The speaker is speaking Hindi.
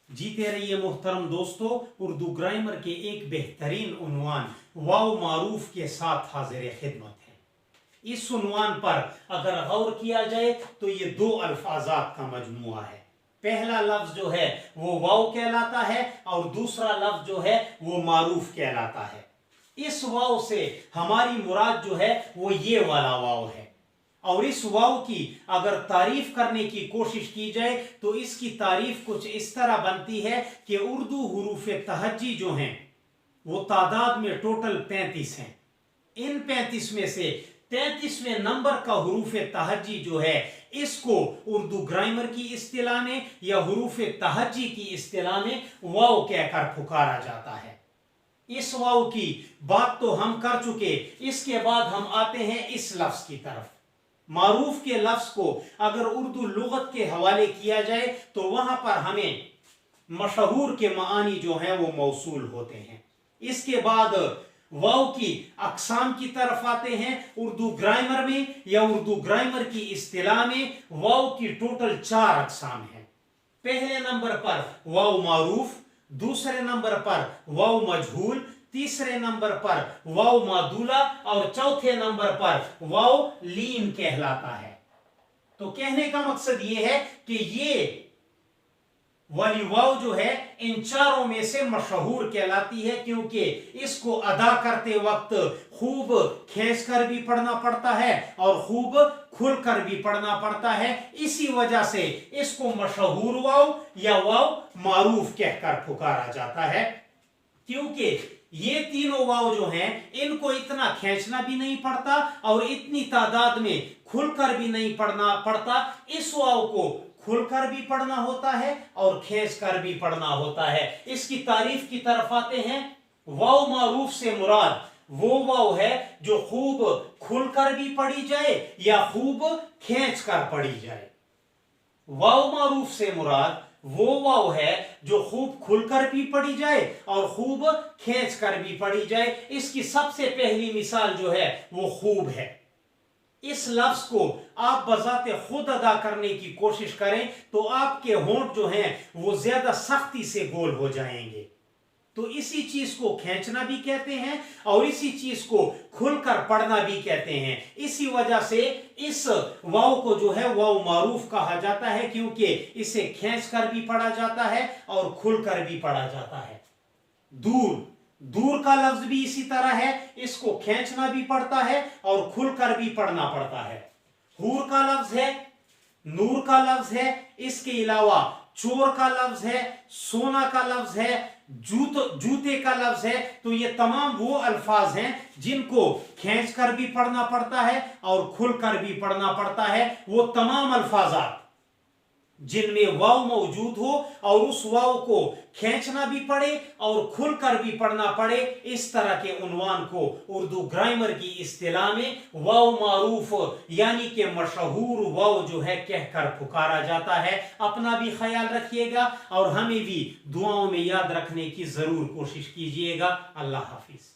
जीते रहिए मोहतरम दोस्तों। उर्दू ग्रामर के एक बेहतरीन उन्वान वाव मारूफ के साथ हाजिर खिदमत है। इस उन्वान पर अगर गौर किया जाए तो ये दो अल्फाजात का मजमुआ है। पहला लफ्ज जो है वो वाव कहलाता है और दूसरा लफ्ज जो है वो मारूफ कहलाता है। इस वाव से हमारी मुराद जो है वो ये वाला वाव है। और इस वाव की अगर तारीफ करने की कोशिश की जाए तो इसकी तारीफ कुछ इस तरह बनती है कि उर्दू हुरूफ तहज्जी जो हैं वो तादाद में टोटल 35 हैं। इन 35 में से 33वें नंबर का हुरूफ तहज्जी जो है इसको उर्दू ग्रामर की इस्तिलाह में या हुरूफ तहज्जी की इस्तिलाह में वाव कहकर पुकारा जाता है। इस वाव की बात तो हम कर चुके, इसके बाद हम आते हैं इस लफ्ज की तरफ। मारूफ के लफ्ज को अगर उर्दू लुगत के हवाले किया जाए तो वहां पर हमें मशहूर के मानी जो हैं वो मौसूल होते हैं। इसके बाद वाव की अकसाम की तरफ आते हैं। उर्दू ग्रामर में या उर्दू ग्रामर की इस्तिलाह में वाव की टोटल 4 अकसाम हैं। पहले नंबर पर वाव मारूफ, दूसरे नंबर पर वाव मजहूल, तीसरे नंबर पर वाव मादूला और चौथे नंबर पर वाव लीन कहलाता है। तो कहने का मकसद यह है कि ये वाली वाव जो है इन चारों में से मशहूर कहलाती है, क्योंकि इसको अदा करते वक्त खूब खींचकर भी पढ़ना पड़ता है और खूब खुलकर भी पढ़ना पड़ता है। इसी वजह से इसको मशहूर वाव या वाव मारूफ कहकर पुकारा जाता है, क्योंकि ये तीनों वाव जो हैं इनको इतना खींचना भी नहीं पड़ता और इतनी तादाद में खुलकर भी नहीं पढ़ना पड़ता। इस वाव को खुलकर भी पढ़ना होता है और खींचकर भी पढ़ना होता है। इसकी तारीफ की तरफ आते हैं। वाव मारूफ से मुराद वो वाव है जो खूब खुलकर भी पढ़ी जाए या खूब खींचकर पढ़ी जाए। वाव मारूफ से मुराद वो वाव है जो खूब खुलकर भी पढ़ी जाए और खूब खींचकर भी पढ़ी जाए। इसकी सबसे पहली मिसाल जो है वो खूब है। इस लफ्ज को आप बजाते खुद अदा करने की कोशिश करें तो आपके होंठ जो हैं वो ज्यादा सख्ती से गोल हो जाएंगे। तो इसी चीज को खींचना भी कहते हैं और इसी चीज को खुलकर पढ़ना भी कहते हैं। इसी वजह से इस वाव को जो है वाव मारूफ कहा जाता है, क्योंकि इसे खींचकर भी पढ़ा जाता है और खुलकर भी पढ़ा जाता है। दूर, दूर का लफ्ज भी इसी तरह है, इसको खींचना भी पड़ता है और खुलकर भी पढ़ना पड़ता है। हूर का लफ्ज है, नूर का लफ्ज है, इसके अलावा चोर का लफ्ज है, सोना का लफ्ज है, जूते का लफ्ज है। तो ये तमाम वो अल्फाज हैं जिनको खींचकर भी पढ़ना पड़ता है और खुलकर भी पढ़ना पड़ता है। वो तमाम अल्फाजात जिनमें वाव मौजूद हो और उस वाव को खींचना भी पड़े और खुलकर भी पढ़ना पड़े, इस तरह के उन्वान को उर्दू ग्रामर की इस्तिलाह में वाव मारूफ यानी कि मशहूर वाव जो है कहकर पुकारा जाता है। अपना भी ख्याल रखिएगा और हमें भी दुआओं में याद रखने की जरूर कोशिश कीजिएगा। अल्लाह हाफिज।